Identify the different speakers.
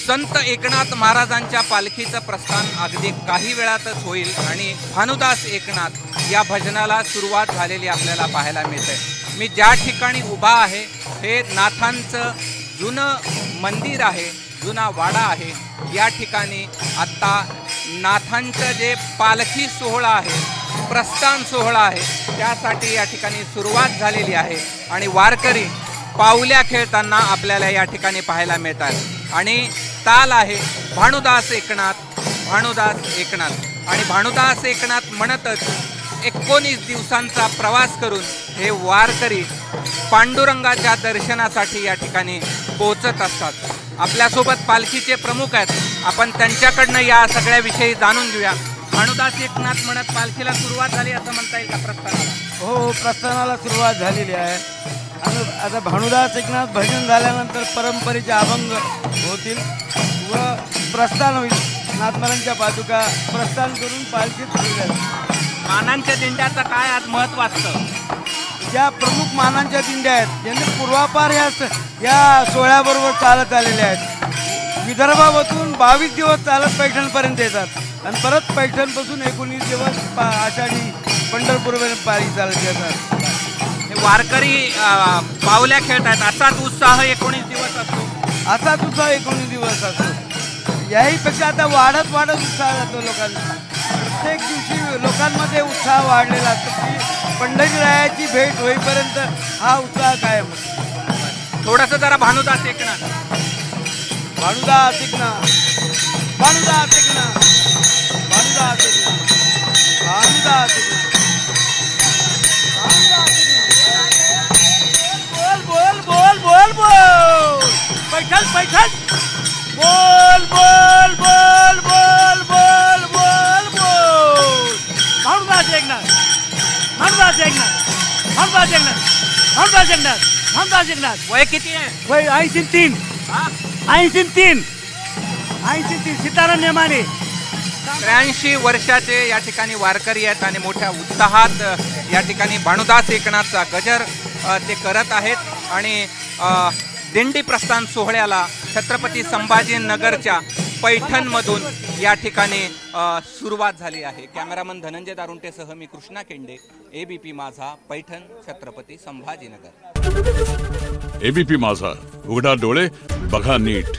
Speaker 1: संत एकनाथ महाराजांच्या पालखीचं प्रस्थान अगदी काही वेळातच होईल आणि भानुदास एकनाथ या भजनाला सुरुवात झालेली आपल्याला पाहायला मिळते। मी ज्या ठिकाणी उभा आहे हे नाथांचं जुनं मंदिर आहे, जुना वाडा आहे। या ठिकाणी आत्ता नाथांचं जे पालखी सोहळा आहे, प्रस्थान सोहळा आहे, त्यासाठी या ठिकाणी सुरुवात झालेली आहे आणि वारकरी पाऊल्या खेळताना आपल्याला या ठिकाणी पाहायला मिळतात आणि ताल आहे भानुदास एकनाथ, भानुदास एकनाथ आणि भानुदास एकनाथ म्हणतच 19 दिवसांचा प्रवास करून हे वारकरी पांडुरंगाच्या दर्शनासाठी या ठिकाणी पोहोचत असतात। आपल्यासोबत पालखीचे प्रमुख आहेत, आपण त्यांच्याकडनं या सगळ्याविषयी जाणून घेऊया। भानुदास एकनाथ म्हणत पालखीला सुरुवात झाली असं म्हणता येईल का प्रस्थानाला?
Speaker 2: हो, प्रस्थानाला सुरुवात झालेली आहे। आता भानुदास एकनाथ भजन झाल्यानंतर परंपरेचे अभंग होतील व प्रस्थान होईल। नाथमरांच्या पादुका प्रस्थान करून पालखीत फिरल्या।
Speaker 1: मानांच्या दिंड्याचं काय आज महत्त्व असतं?
Speaker 2: ज्या प्रमुख मानांच्या दिंड्या आहेत ज्यांनी पूर्वापार या सोहळ्याबरोबर चालत आलेल्या आहेत। विदर्भामधून 22 दिवस चालत पैठणपर्यंत येतात आणि परत पैठणपासून 19 दिवस आषाढी पंढरपूरपर्यंत पायी चालत येतात।
Speaker 1: वारकरी पावल्या खेळतात, असाच उत्साह 19 दिवस असतो।
Speaker 2: असाच उत्साह 19 दिवस असतो। याहीपेक्षा आता वाढत उत्साह जातो लोकांना। प्रत्येक दिवशी लोकांमध्ये उत्साह वाढलेला असतो की पंढरीरायाची भेट होईपर्यंत हा उत्साह कायम असतो।
Speaker 1: थोडंसं जरा भानुदास एकनाथ,
Speaker 2: भानुदास एकनाथ, भानुदास एकनाथ, भानुदास एकनाथ, भानुदास एकनाथ, बोल बोल बोल बोल पैठण पैठण बोल बोल बोल बोल बोल बोल बोल भानुदास एकनाथ, भानुदास एकनाथ, भानुदास एकनाथ, भानुदास एकनाथ, भानुदास एकनाथ।
Speaker 1: वय किती आहे?
Speaker 2: वय 83। 83 सीताराम नेमाने
Speaker 1: 83 वर्षाचे या ठिकाणी वारकरी आहेत आणि मोठ्या उत्साहात या ठिकाणी भानुदास एकनाथचा गजर ते करत आहेत आणि दिंडी प्रस्थान सोहळ्याला छत्रपती संभाजीनगरच्या पैठणमधून या ठिकाणी सुरुवात झाली आहे। कॅमेरामन धनंजय दारुंटेसह मी कृष्णा केंडे, एबीपी माझा, पैठण, छत्रपती संभाजीनगर।
Speaker 3: एबीपी माझा, उघडा डोळे बघा नीट।